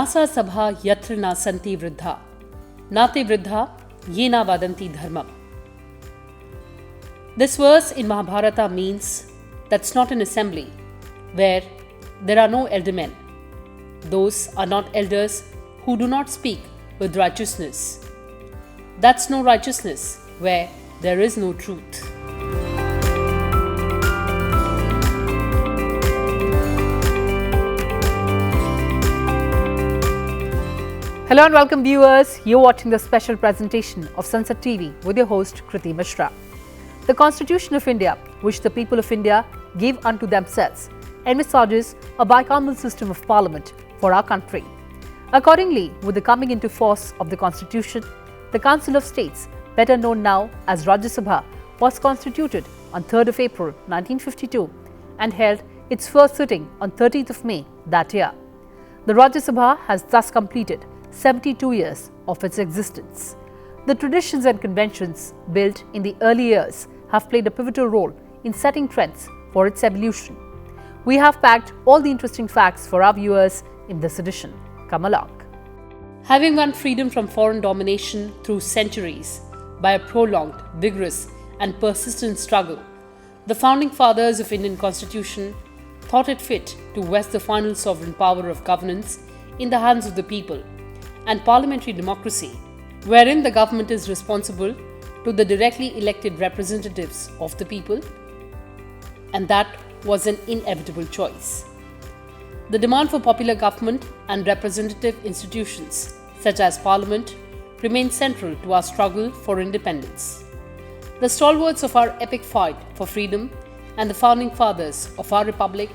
Nasa Sabha yatra na santi vruddha, nate vruddha ye na vadanti dharmam. This verse in Mahabharata means that's not an assembly where there are no elder men. Those are not elders who do not speak with righteousness. That's no righteousness where there is no truth. Hello and welcome viewers. You're watching the special presentation of Sansad TV with your host Kriti Mishra. The Constitution of India, which the people of India gave unto themselves, envisages a bicameral system of parliament for our country. Accordingly, with the coming into force of the Constitution, the Council of States, better known now as Rajya Sabha, was constituted on 3rd of April 1952 and held its first sitting on 30th of May that year. The Rajya Sabha has thus completed 72 years of its existence. The traditions and conventions built in the early years have played a pivotal role in setting trends for its evolution. We have packed all the interesting facts for our viewers in this edition. Come along. Having won freedom from foreign domination through centuries by a prolonged, vigorous and persistent struggle, the founding fathers of Indian Constitution thought it fit to vest the final sovereign power of governance in the hands of the people and parliamentary democracy, wherein the government is responsible to the directly elected representatives of the people, and that was an inevitable choice. The demand for popular government and representative institutions, such as Parliament, remained central to our struggle for independence. The stalwarts of our epic fight for freedom and the founding fathers of our republic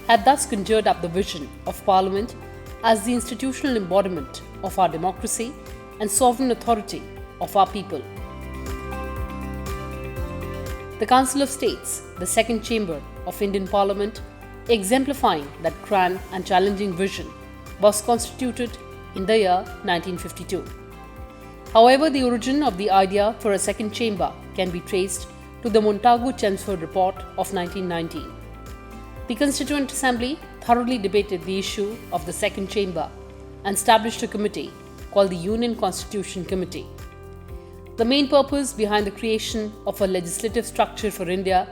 had thus conjured up the vision of Parliament as the institutional embodiment of our democracy and sovereign authority of our people. The Council of States, the second chamber of Indian Parliament, exemplifying that grand and challenging vision, was constituted in the year 1952. However, the origin of the idea for a second chamber can be traced to the Montagu-Chelmsford Report of 1919. The Constituent Assembly thoroughly debated the issue of the second chamber and established a committee called the Union Constitution Committee. The main purpose behind the creation of a legislative structure for India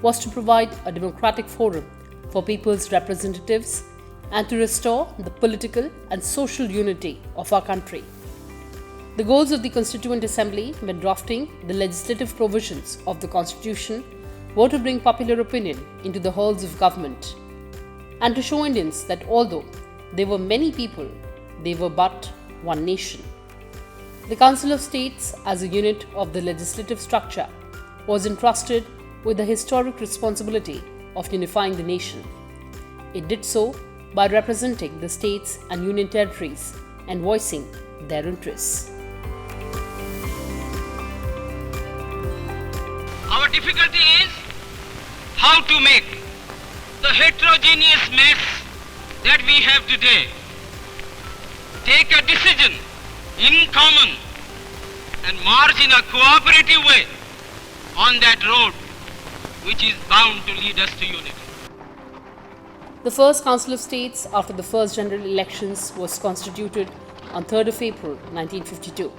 was to provide a democratic forum for people's representatives and to restore the political and social unity of our country. The goals of the Constituent Assembly when drafting the legislative provisions of the Constitution were to bring popular opinion into the halls of government and to show Indians that although there were many people, they were but one nation. The Council of States, as a unit of the legislative structure, was entrusted with the historic responsibility of unifying the nation. It did so by representing the states and union territories and voicing their interests. Our difficulty is how to make the heterogeneous mess that we have today take a decision in common and march in a cooperative way on that road which is bound to lead us to unity. The first Council of States after the first general elections was constituted on 3rd of April 1952.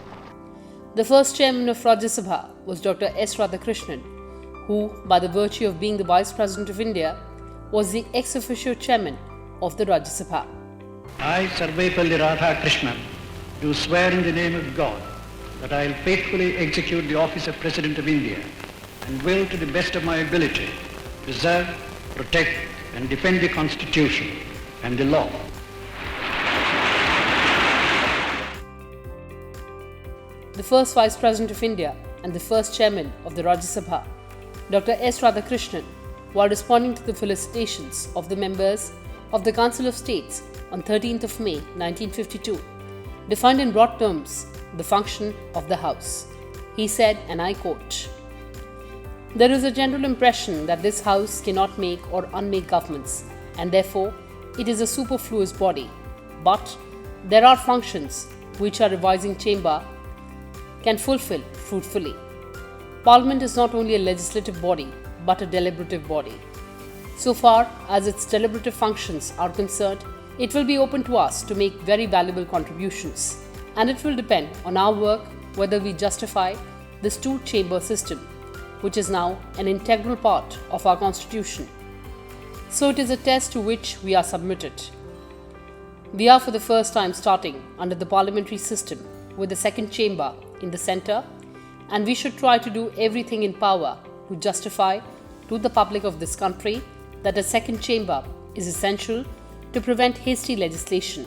The first chairman of Rajya Sabha was Dr. S. Radhakrishnan, who, by the virtue of being the Vice President of India, was the ex officio chairman of the Rajya Sabha. I, Sarvepalli Radhakrishnan, do swear in the name of God that I will faithfully execute the office of President of India and will, to the best of my ability, preserve, protect and defend the Constitution and the law. The first Vice President of India and the first Chairman of the Rajya Sabha, Dr. S. Radhakrishnan, while responding to the felicitations of the members of the Council of States on 13th of May 1952, defined in broad terms the function of the House. He said, and I quote, "There is a general impression that this House cannot make or unmake governments, and therefore it is a superfluous body. But there are functions which a revising chamber can fulfill fruitfully. Parliament is not only a legislative body, but a deliberative body. So far as its deliberative functions are concerned, It will be open to us to make very valuable contributions, and it will depend on our work whether we justify this two-chamber system, which is now an integral part of our constitution. So it is a test to which we are submitted. We are for the first time starting under the parliamentary system with the second chamber in the centre, and we should try to do everything in power to justify to the public of this country that a second chamber is essential to prevent hasty legislation.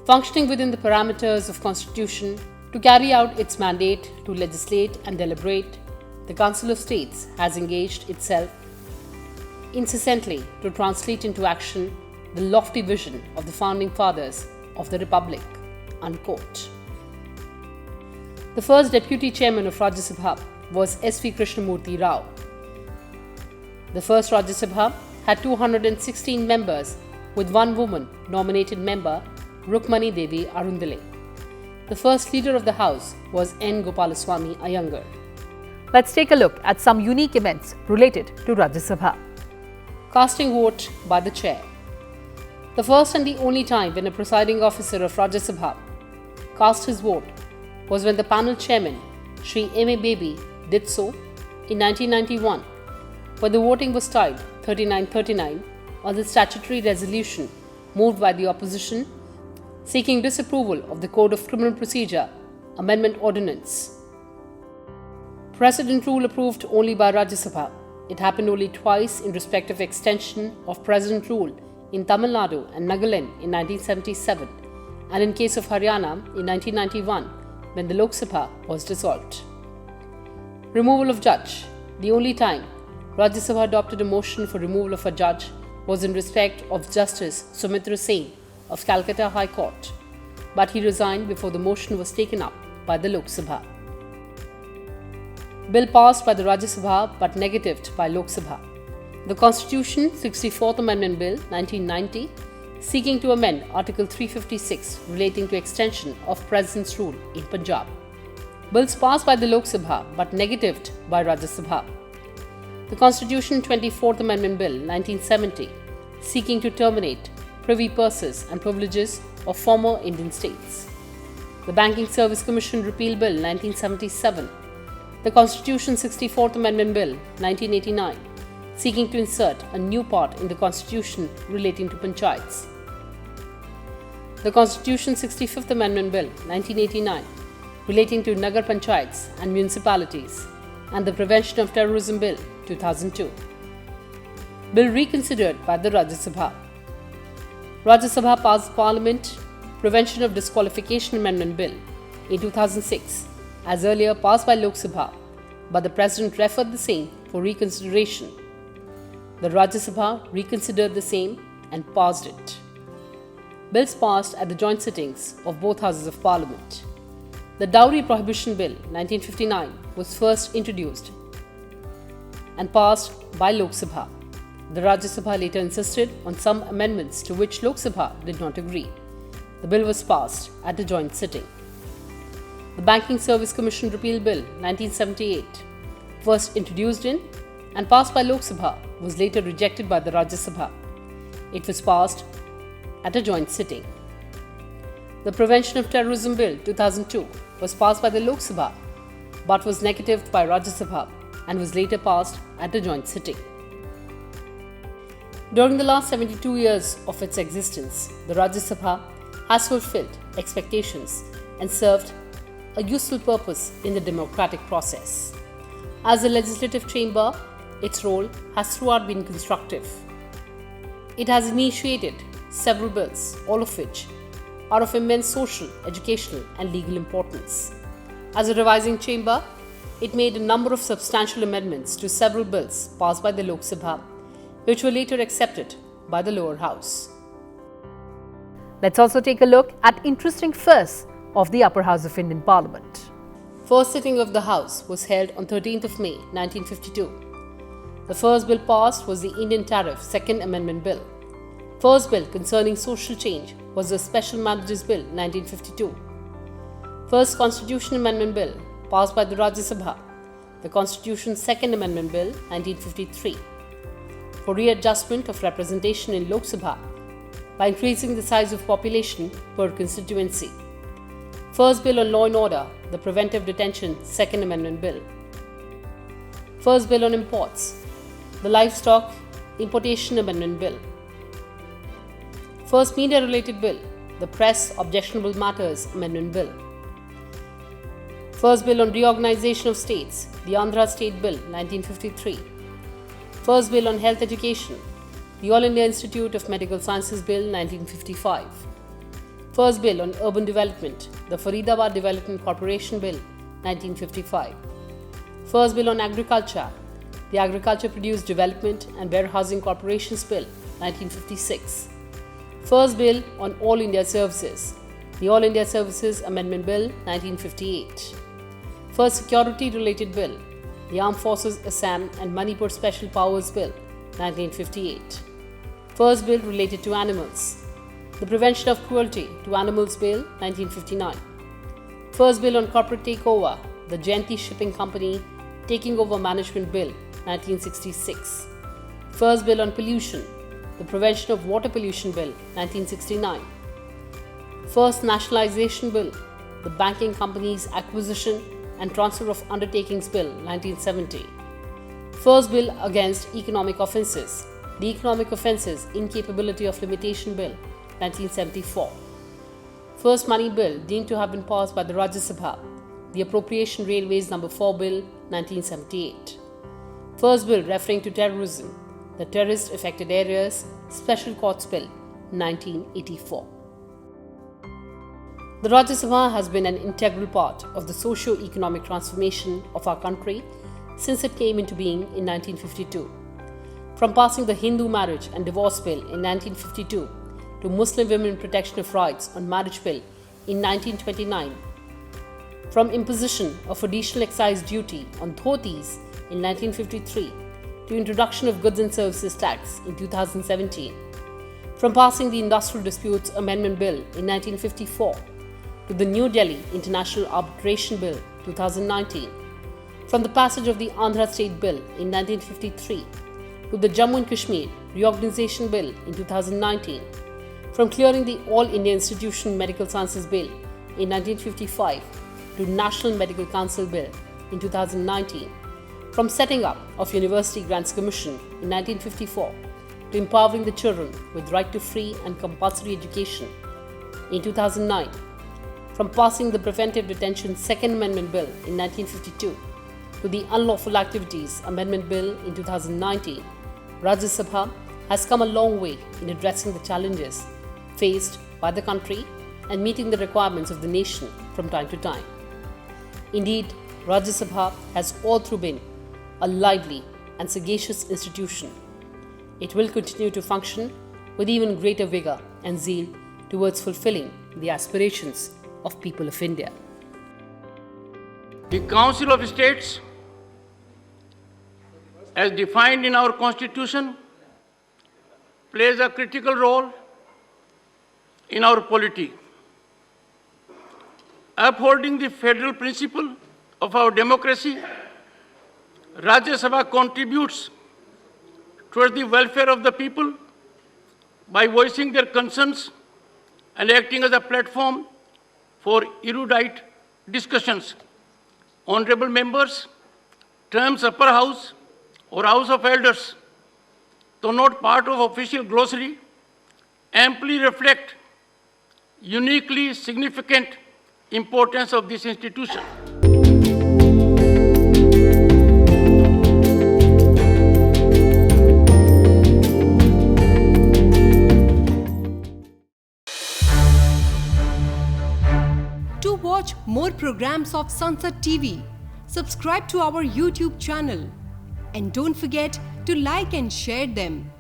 Functioning within the parameters of Constitution to carry out its mandate to legislate and deliberate, the Council of States has engaged itself incessantly to translate into action the lofty vision of the founding fathers of the Republic." Unquote. The first deputy chairman of Rajya Sabha was S.V. Krishnamurti Rao. The first Rajya Sabha had 216 members with one woman nominated member, Rukmani Devi Arundale. The first leader of the house was N. Gopalaswamy Iyengar. Let's take a look at some unique events related to Rajya Sabha. Casting vote by the chair. The first and the only time when a presiding officer of Rajya Sabha cast his vote was when the panel chairman, Shri M.A. Baby, did so in 1991, when the voting was tied 39-39 on the statutory resolution moved by the opposition seeking disapproval of the Code of Criminal Procedure Amendment Ordinance. Precedent rule approved only by Rajya Sabha. It happened only twice in respect of extension of precedent rule in Tamil Nadu and Nagaland in 1977 and in case of Haryana in 1991 when the Lok Sabha was dissolved. Removal of judge. The only time Rajya Sabha adopted a motion for removal of a judge was in respect of Justice Sumitra Singh of Calcutta High Court, but he resigned before the motion was taken up by the Lok Sabha. Bill passed by the Rajya Sabha but negatived by Lok Sabha. The Constitution 64th Amendment Bill 1990 seeking to amend Article 356 relating to extension of President's rule in Punjab. Bills passed by the Lok Sabha but negatived by Rajya Sabha. The Constitution 24th Amendment Bill 1970 seeking to terminate privy purses and privileges of former Indian states. The Banking Service Commission Repeal Bill 1977. The Constitution 64th Amendment Bill 1989 seeking to insert a new part in the Constitution relating to panchayats. The Constitution 65th Amendment Bill 1989 relating to Nagar Panchayats and municipalities, and the Prevention of Terrorism Bill 2002. Bill reconsidered by the Rajya Sabha. Rajya Sabha passed Parliament Prevention of Disqualification Amendment Bill in 2006, as earlier passed by Lok Sabha, but the President referred the same for reconsideration. The Rajya Sabha reconsidered the same and passed it. Bills passed at the joint sittings of both Houses of Parliament. The Dowry Prohibition Bill 1959 was first introduced and passed by Lok Sabha. The Rajya Sabha later insisted on some amendments to which Lok Sabha did not agree. The bill was passed at the joint sitting. The Banking Service Commission Repeal Bill 1978, first introduced in and passed by Lok Sabha, was later rejected by the Rajya Sabha. It was passed at a joint sitting. The Prevention of Terrorism Bill 2002 was passed by the Lok Sabha but was negatived by Rajya Sabha and was later passed at a joint sitting. During the last 72 years of its existence, the Rajya Sabha has fulfilled expectations and served a useful purpose in the democratic process. As a legislative chamber, its role has throughout been constructive. It has initiated several bills, all of which are of immense social, educational, and legal importance. As a revising chamber, it made a number of substantial amendments to several bills passed by the Lok Sabha, which were later accepted by the lower house. Let's also take a look at interesting firsts of the upper house of Indian Parliament. First sitting of the House was held on 13th of May 1952. The first bill passed was the Indian Tariff Second Amendment Bill. First bill concerning social change was the Special Marriages Bill 1952. First Constitution Amendment Bill passed by the Rajya Sabha, the Constitution Second Amendment Bill 1953. For readjustment of representation in Lok Sabha, by increasing the size of population per constituency. First Bill on Law and Order, the Preventive Detention Second Amendment Bill. First Bill on Imports, the Livestock Importation Amendment Bill. First Media-related Bill, the Press Objectionable Matters Amendment Bill. First Bill on Reorganization of States, the Andhra State Bill 1953. First Bill on Health Education, the All India Institute of Medical Sciences Bill 1955. First Bill on Urban Development, the Faridabad Development Corporation Bill 1955. First Bill on Agriculture, the Agriculture Produce Development and Warehousing Corporations Bill 1956. First Bill on All India Services, the All India Services Amendment Bill 1958. First Security-related Bill, the Armed Forces Assam and Manipur Special Powers Bill 1958. First Bill related to animals, the Prevention of Cruelty to Animals Bill 1959. First Bill on Corporate Takeover, the Jayanti Shipping Company Taking Over Management Bill 1966. First Bill on Pollution, the Prevention of Water Pollution Bill 1969. First Nationalization Bill, the Banking Companies Acquisition and Transfer of Undertakings Bill 1970. First Bill against Economic Offences, the Economic Offences Incapability of Limitation Bill 1974. First Money Bill deemed to have been passed by the Rajya Sabha, the Appropriation Railways No. 4 Bill 1978. First Bill referring to terrorism, the Terrorist Affected Areas Special Courts Bill 1984. The Rajya Sabha has been an integral part of the socio-economic transformation of our country since it came into being in 1952. From passing the Hindu Marriage and Divorce Bill in 1952 to Muslim Women Protection of Rights on Marriage Bill in 1929, from imposition of additional excise duty on dhotis in 1953 to introduction of Goods and Services Tax in 2017, from passing the Industrial Disputes Amendment Bill in 1954 to the New Delhi International Arbitration Bill 2019, from the passage of the Andhra State Bill in 1953 to the Jammu and Kashmir Reorganization Bill in 2019, from clearing the All India Institution Medical Sciences Bill in 1955 to National Medical Council Bill in 2019, from setting up of University Grants Commission in 1954 to empowering the children with right to free and compulsory education in 2009, from passing the Preventive Detention Second Amendment Bill in 1952 to the Unlawful Activities Amendment Bill in 2019, Rajya Sabha has come a long way in addressing the challenges faced by the country and meeting the requirements of the nation from time to time. Indeed, Rajya Sabha has all through been a lively and sagacious institution. It will continue to function with even greater vigor and zeal towards fulfilling the aspirations of people of India. The Council of States, as defined in our Constitution, plays a critical role in our polity. Upholding the federal principle of our democracy, Rajya Sabha contributes towards the welfare of the people by voicing their concerns and acting as a platform for erudite discussions. Honorable members, terms upper house or house of elders, though not part of official glossary, amply reflect uniquely significant importance of this institution. To watch more programs of Sansad TV, subscribe to our YouTube channel and don't forget to like and share them.